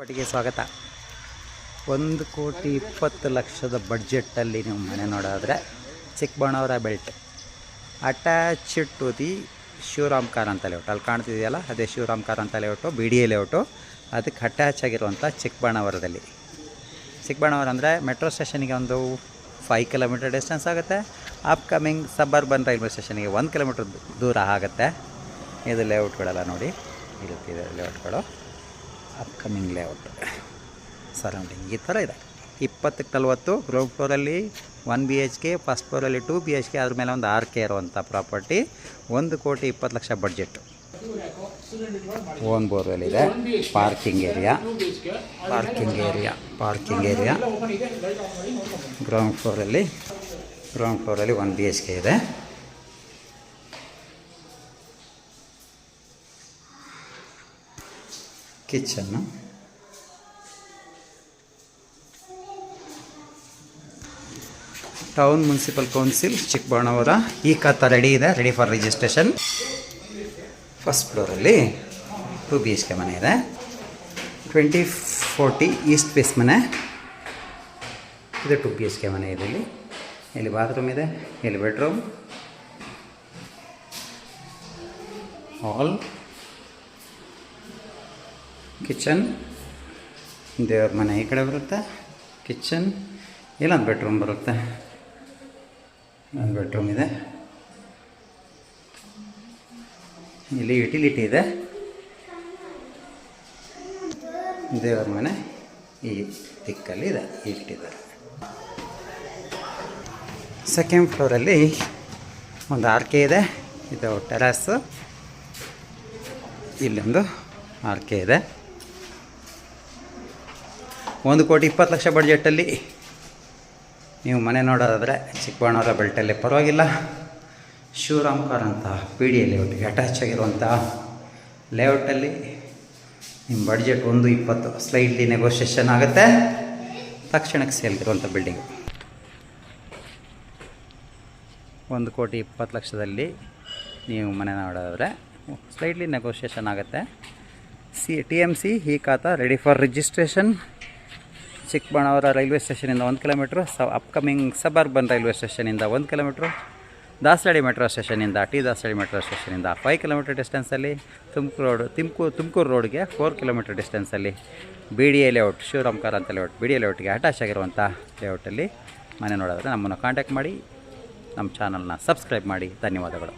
ಒಟ್ಟಿಗೆ ಸ್ವಾಗತ. 1,20,00,000 ಬಡ್ಜೆಟ್ಟಲ್ಲಿ ನೀವು ಮನೆ ನೋಡೋದ್ರೆ Chikkaballapur belt attached to the Shivaram Karanth layout. ಅಲ್ಲಿ ಕಾಣ್ತಿದೆಯಲ್ಲ ಅದೇ Shivaram Karanth layout, B D A layout. ಅದಕ್ಕೆ ಅಟ್ಯಾಚ್ ಆಗಿರುವಂಥ ಚಿಕ್ಕಬಳ್ಳಾಪುರದಲ್ಲಿ. ಚಿಕ್ಕಬಳ್ಳಾಪುರ ಅಂದರೆ ಮೆಟ್ರೋ ಸ್ಟೇಷನಿಗೆ ಒಂದು 5 ಕಿಲೋಮೀಟರ್ ಡಿಸ್ಟೆನ್ಸ್ ಆಗುತ್ತೆ. ಅಪ್ಕಮಿಂಗ್ ಸಬರ್ಬನ್ ರೈಲ್ವೆ ಸ್ಟೇಷನಿಗೆ 1 ಕಿಲೋಮೀಟರ್ ದೂರ ಆಗುತ್ತೆ. ಇದು ಲೇಔಟ್ಗಳೆಲ್ಲ ನೋಡಿ ಇರುತ್ತಿದೆ. ಲೇಔಟ್ಗಳು ಅಪ್ಕಮಿಂಗ್ ಲೇಔಟ್ ಸರೌಂಡಿಂಗ್ ಈ ಥರ ಇದೆ. 20-40 ಗ್ರೌಂಡ್ ಫ್ಲೋರಲ್ಲಿ 1 BHK, ಫಸ್ಟ್ ಫ್ಲೋರಲ್ಲಿ 2 BHK, ಅದ್ರ ಮೇಲೆ ಒಂದು 6K ಇರುವಂಥ ಪ್ರಾಪರ್ಟಿ. 1,20,00,000 ಬಡ್ಜೆಟ್ಟು. ಓನ್ ಬೋರ್ವೆಲ್ ಇದೆ. ಪಾರ್ಕಿಂಗ್ ಏರಿಯಾ ಗ್ರೌಂಡ್ ಫ್ಲೋರಲ್ಲಿ 1 BHK ಇದೆ. Kitchen, town municipal council Chikkaballapur E khata ready for registration. First ಫ್ಲೋರಲ್ಲಿ 2 BHK ಮನೆ ಇದೆ. 2040 ಈಸ್ಟ್ ಫೇಸ್ ಮನೆ ಇದು. 2 BHK ಮನೆ ಇದೆ. ಇಲ್ಲಿ ಬಾತ್ರೂಮ್ ಇದೆ, ಇಲ್ಲಿ ಬೆಡ್ರೂಮ್, ಹಾಲ್, ಕಿಚನ್, ದೇವ್ರ ಮನೆ ಈ ಕಡೆ ಬರುತ್ತೆ. ಕಿಚನ್, ಇಲ್ಲೊಂದು ಬೆಡ್ರೂಮ್ ಬರುತ್ತೆ. ಒಂದು ಬೆಡ್ರೂಮ್ ಇದೆ. ಇಲ್ಲಿ ಯುಟಿಲಿಟಿ ಇದೆ. ದೇವರ ಮನೆ ಈ ದಿಕ್ಕಲ್ಲಿ ಇದೆ, ಇಟ್ಟಿದ್ದಾರೆ. ಸೆಕೆಂಡ್ ಫ್ಲೋರಲ್ಲಿ ಒಂದು 6K ಇದೆ. ಇದು ಟೆರಾಸು. ಇಲ್ಲೊಂದು 6K ಇದೆ. 1,20,00,000 ಬಡ್ಜೆಟ್ಟಲ್ಲಿ ನೀವು ಮನೆ ನೋಡೋದಾದರೆ ಚಿಕ್ಕಬಳ್ಳಾಪುರ ಬೆಲ್ಟಲ್ಲಿ ಪರವಾಗಿಲ್ಲ. ಶಿವರಾಮ್ ಕಾರಂತ PDA ಲೇಔಟ್ಗೆ ಅಟ್ಯಾಚ್ ಆಗಿರುವಂಥ ಲೇಔಟಲ್ಲಿ ನಿಮ್ಮ ಬಡ್ಜೆಟ್ 1,20,00,000 ಸ್ಲೈಡ್ಲಿ ನೆಗೋಷಿಯೇಷನ್ ಆಗುತ್ತೆ. ತಕ್ಷಣಕ್ಕೆ ಸೇಲ್ಗಿರುವಂಥ ಬಿಲ್ಡಿಂಗು. 1,20,00,000 ನೀವು ಮನೆ ನೋಡೋದಾದರೆ ಸ್ಲೈಡ್ಲಿ ನೆಗೋಷಿಯೇಷನ್ ಆಗುತ್ತೆ. TMC E khata ready for registration. Chikkaballapur railway ಸ್ಟೇಷನಿಂದ 1 ಕಿಲೋಮೀಟ್ರು, ಅಪ್ಕಮಿಂಗ್ ಸಬರ್ಬನ್ ರೈಲ್ವೆ ಸ್ಟೇಷನಿಂದ 1 ಕಿಲೋಮೀಟ್ರು, ದಾಸರಳ್ಳಿ ಮೆಟ್ರೋ ಸ್ಟೇಷನಿಂದ ದಾಸರಳ್ಳಿ ಮೆಟ್ರೋ ಸ್ಟೇಷನಿಂದ 5 ಕಿಲೋಮೀಟರ್ ಡಿಸ್ಟೆನ್ಸಲ್ಲಿ, ತುಮಕೂರು ರೋಡ್ಗೆ 4 ಕಿಲೋಮೀಟರ್ ಡಿಸ್ಟೆನ್ಸಲ್ಲಿ BDA layout, Shivaram Karanth layout, BDA ಲೇಔಟ್ಗೆ ಅಟ್ಯಾಚ್ ಆಗಿರುವಂಥ ಲೇಔಟಲ್ಲಿ ಮನೆ ನೋಡೋದ್ರೆ ನಮ್ಮನ್ನು ಕಾಂಟ್ಯಾಕ್ಟ್ ಮಾಡಿ, ನಮ್ಮ ಚಾನಲ್ನ ಸಬ್ಸ್ಕ್ರೈಬ್ ಮಾಡಿ. ಧನ್ಯವಾದಗಳು.